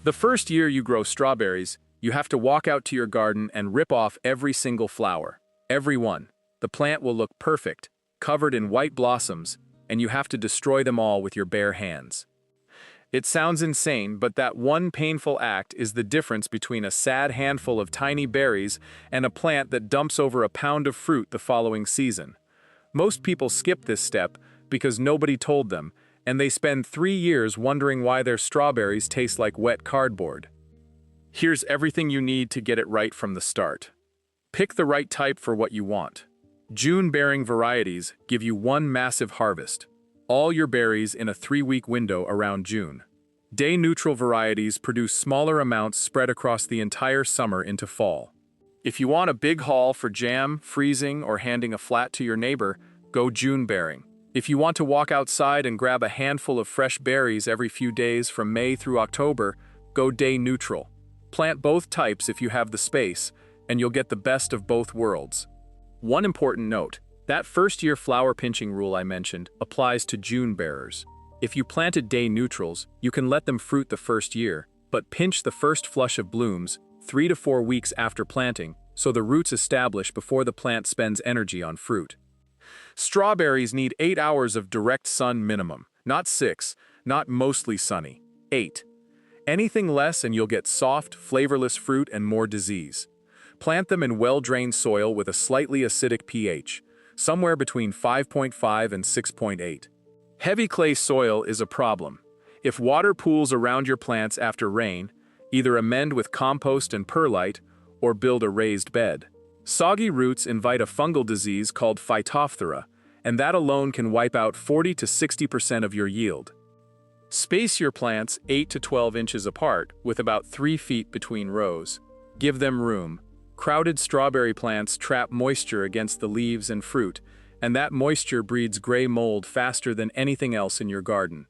The first year you grow strawberries, you have to walk out to your garden and rip off every single flower. Every one. The plant will look perfect, covered in white blossoms, and you have to destroy them all with your bare hands. It sounds insane, but that one painful act is the difference between a sad handful of tiny berries and a plant that dumps over a pound of fruit the following season. Most people skip this step because nobody told them, and they spend 3 years wondering why their strawberries taste like wet cardboard. Here's everything you need to get it right from the start. Pick the right type for what you want. June-bearing varieties give you one massive harvest. All your berries in a 3-week window around June. Day-neutral varieties produce smaller amounts spread across the entire summer into fall. If you want a big haul for jam, freezing, or handing a flat to your neighbor, go June-bearing. If you want to walk outside and grab a handful of fresh berries every few days from May through October, go day-neutral. Plant both types if you have the space, and you'll get the best of both worlds. One important note. That first-year flower pinching rule I mentioned applies to June bearers. If you planted day neutrals, you can let them fruit the first year, but pinch the first flush of blooms 3 to 4 weeks after planting so the roots establish before the plant spends energy on fruit. Strawberries need 8 hours of direct sun minimum, not 6, not mostly sunny, 8. Anything less and you'll get soft, flavorless fruit and more disease. Plant them in well-drained soil with a slightly acidic pH. Somewhere between 5.5 and 6.8. Heavy clay soil is a problem. If water pools around your plants after rain, either amend with compost and perlite or build a raised bed. Soggy roots invite a fungal disease called Phytophthora, and that alone can wipe out 40 to 60% of your yield. Space your plants 8 to 12 inches apart with about 3 feet between rows. Give them room. Crowded strawberry plants trap moisture against the leaves and fruit, and that moisture breeds gray mold faster than anything else in your garden.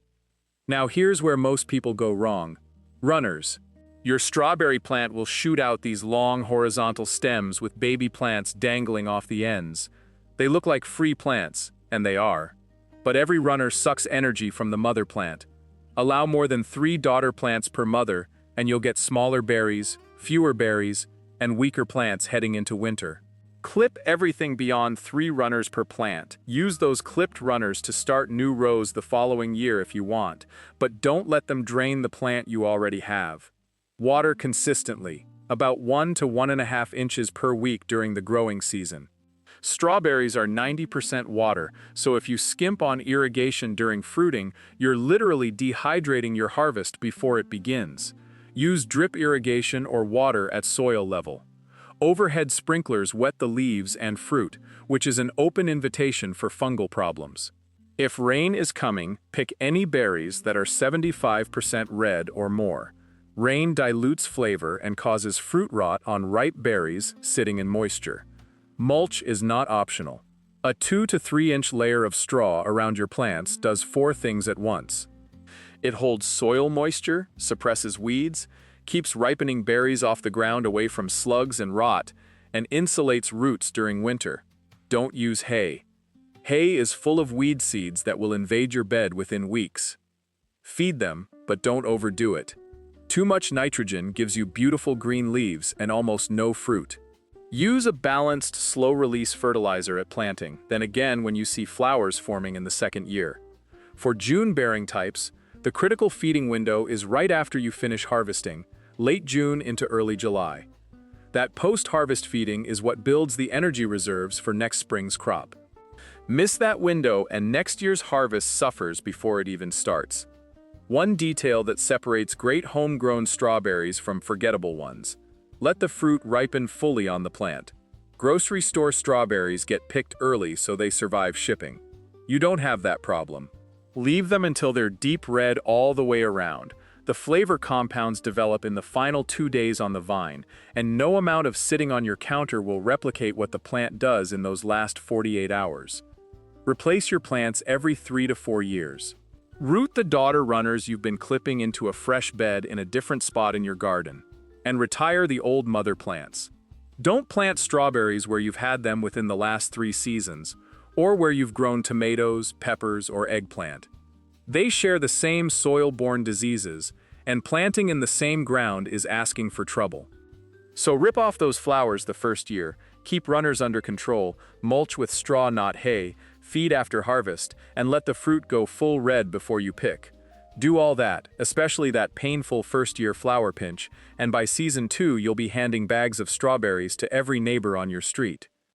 Now here's where most people go wrong. Runners. Your strawberry plant will shoot out these long horizontal stems with baby plants dangling off the ends. They look like free plants, and they are. But every runner sucks energy from the mother plant. Allow more than 3 daughter plants per mother, and you'll get smaller berries, fewer berries, and weaker plants heading into winter. Clip everything beyond 3 runners per plant. Use those clipped runners to start new rows the following year if you want, but don't let them drain the plant you already have. Water consistently, about 1 to 1.5 inches per week during the growing season. Strawberries are 90% water, so if you skimp on irrigation during fruiting, you're literally dehydrating your harvest before it begins. Use drip irrigation or water at soil level. Overhead sprinklers wet the leaves and fruit, which is an open invitation for fungal problems. If rain is coming, pick any berries that are 75% red or more. Rain dilutes flavor and causes fruit rot on ripe berries sitting in moisture. Mulch is not optional. A 2 to 3 inch layer of straw around your plants does 4 things at once. It holds soil moisture, suppresses weeds, keeps ripening berries off the ground away from slugs and rot, and insulates roots during winter. Don't use hay. Hay is full of weed seeds that will invade your bed within weeks. Feed them, but don't overdo it. Too much nitrogen gives you beautiful green leaves and almost no fruit. Use a balanced, slow-release fertilizer at planting, then again when you see flowers forming in the second year. For June-bearing types, the critical feeding window is right after you finish harvesting, late June into early July. That post-harvest feeding is what builds the energy reserves for next spring's crop. Miss that window and next year's harvest suffers before it even starts. One detail that separates great homegrown strawberries from forgettable ones. Let the fruit ripen fully on the plant. Grocery store strawberries get picked early so they survive shipping. You don't have that problem. Leave them until they're deep red all the way around. The flavor compounds develop in the final 2 days on the vine, and no amount of sitting on your counter will replicate what the plant does in those last 48 hours. Replace your plants every 3 to 4 years. Root the daughter runners you've been clipping into a fresh bed in a different spot in your garden, and retire the old mother plants. Don't plant strawberries where you've had them within the last 3 seasons, or where you've grown tomatoes, peppers, or eggplant. They share the same soil-borne diseases, and planting in the same ground is asking for trouble. So rip off those flowers the first year, keep runners under control, mulch with straw not hay, feed after harvest, and let the fruit go full red before you pick. Do all that, especially that painful first-year flower pinch, and by season 2 you'll be handing bags of strawberries to every neighbor on your street.